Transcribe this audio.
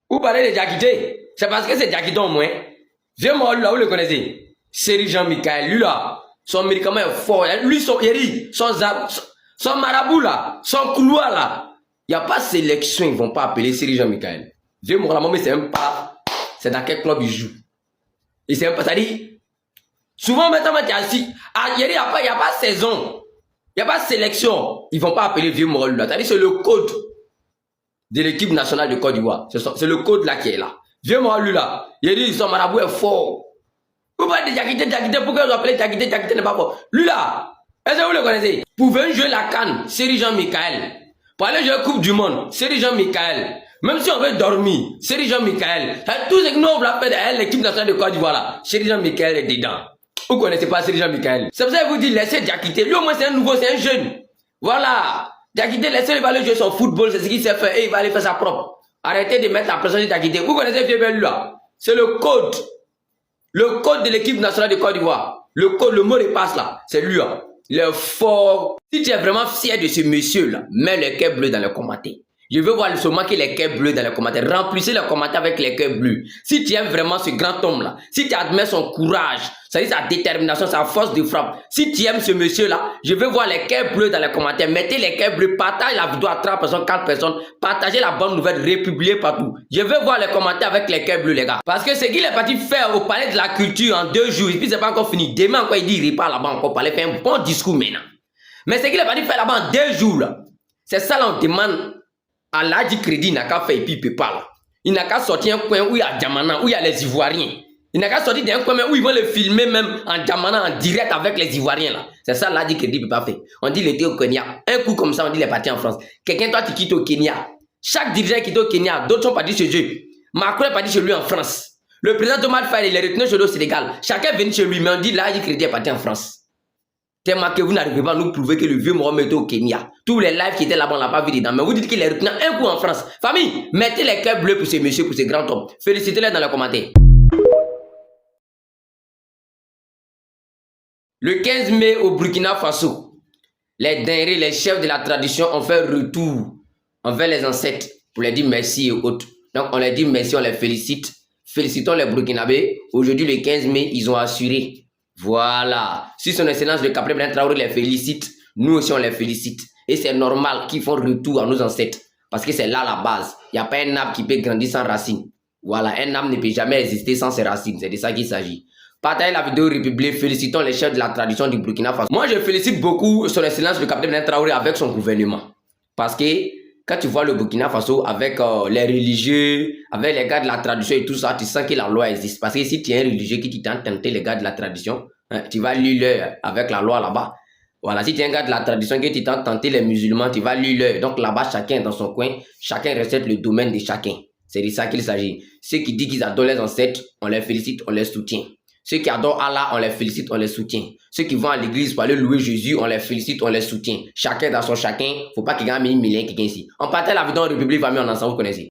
Vous parlez de Diakité, c'est parce que c'est Diakité au moins. Vieux mort là, vous le connaissez. Série Jean-Michel, lui là, son médicament est fort. Lui, son marabout là, son couloir là. Il n'y a pas sélection, ils ne vont pas appeler Série Jean-Michel. Vieux mort là, mais c'est même pas. C'est dans quel club il joue. Et c'est même pas, ça dit. Souvent, maintenant, tu es assis. Il n'y a pas saison. Il n'y a pas sélection. Ils ne vont pas appeler vieux mort là. C'est-à-dire, c'est le code de l'équipe nationale de Côte d'Ivoire. C'est le code là qui est là. Vieux moi lui là. Il dit son marabout est fort. Vous parlez de Diakité, pourquoi vous appelez Diakité n'est pas fort. Lui là, est-ce que vous le connaissez? Pouvez jouer la CAN, Série Jean-Michel. Pour aller jouer la Coupe du Monde, Série Jean-Michel. Même si on veut dormir, Série Jean-Michel. Tout ce que nous on l'a fait de l'équipe nationale de Côte d'Ivoire là, Série Jean-Michel est dedans. Vous ne connaissez pas Série Jean-Michel. C'est pour ça que je vous dis, laissez Diakité. Lui au moins c'est un nouveau, c'est un jeune. Voilà. Diakité, laissez-le aller jouer son football, c'est ce qu'il sait faire, et il va aller faire sa propre. Arrêtez de mettre la pression de Diakité. Vous connaissez Fiebel là? C'est le code. Le code de l'équipe nationale de Côte d'Ivoire. Le code, le mot de passe là, c'est lui. Hein. Il est fort. Si tu es vraiment fier de ce monsieur là, mets le cœur bleu dans les commentaires. Je veux voir seulement que les cœurs bleus dans les commentaires. Remplissez les commentaires avec les cœurs bleus. Si tu aimes vraiment ce grand homme là, si tu admets son courage, c'est-à-dire sa détermination, sa force de frappe. Si tu aimes ce monsieur là, je veux voir les cœurs bleus dans les commentaires. Mettez les cœurs bleus, partagez la vidéo à 3 personnes, 4 personnes, partagez la bonne nouvelle, republiez partout. Je veux voir les commentaires avec les cœurs bleus les gars. Parce que ce qu'il est parti faire au palais de la culture en 2 jours, et puis c'est pas encore fini. Demain encore il dit il repart là-bas encore parler, faire un bon discours maintenant. Mais ce qu'il est parti faire là-bas en 2 jours là, c'est ça là on demande. Allah dit crédit, il n'a qu'à faire et puis il peut pas là. Il n'a qu'à sortir un coin où il y a Diamana, où il y a les Ivoiriens. Il n'a qu'à sortir d'un coin où ils vont le filmer même en Diamana, en direct avec les Ivoiriens là. C'est ça là dit crédit, il peut pas faire. On dit il était au Kenya. Un coup comme ça, on dit il est parti en France. Quelqu'un toi tu quittes au Kenya. Chaque dirigeant quitte au Kenya, d'autres sont partis chez eux. Macron est parti chez lui en France. Le président Thomas Faye, il est retenu chez lui au Sénégal. Chacun vient chez lui, mais on dit là dit crédit est parti en France. Tellement que vous n'arrivez pas à nous prouver que le vieux Mohamed était au Kenya. Tous les lives qui étaient là-bas, on l'a pas vu dedans. Mais vous dites qu'il est retenu un coup en France. Famille, mettez les cœurs bleus pour ces messieurs, pour ces grands hommes. Félicitez-les dans les commentaires. Le 15 mai au Burkina Faso, les dingueries, les chefs de la tradition ont fait retour envers les ancêtres pour les dire merci et autres. Donc on les dit merci, on les félicite. Félicitons les Burkinabés. Aujourd'hui, le 15 mai, ils ont assuré. Voilà. Si son excellence le capitaine Traoré les félicite, nous aussi on les félicite. Et c'est normal qu'ils font retour à nos ancêtres. Parce que c'est là la base. Il n'y a pas un arbre qui peut grandir sans racines. Voilà, un arbre ne peut jamais exister sans ses racines. C'est de ça qu'il s'agit. Partagez la vidéo république. Félicitons les chefs de la tradition du Burkina Faso. Moi, je félicite beaucoup son excellence le capitaine Traoré avec son gouvernement. Parce que quand tu vois le Burkina Faso avec les religieux, avec les gars de la tradition et tout ça, tu sens que la loi existe. Parce que si tu es un religieux qui t'a tenté les gars de la tradition, hein, tu vas lire avec la loi là-bas. Voilà, si tu es un gars de la tradition qui t'a tenté les musulmans, tu vas lire. Donc là-bas, chacun est dans son coin, chacun respecte le domaine de chacun. C'est de ça qu'il s'agit. Ceux qui disent qu'ils adorent les ancêtres, on les félicite, on les soutient. Ceux qui adorent Allah, on les félicite, on les soutient. Ceux qui vont à l'église pour aller louer Jésus, on les félicite, on les soutient. Chacun dans son chacun. Faut pas qu'il y ait un million quelqu'un ici. On partage la vidéo en République, famille, on ensemble, vous connaissez.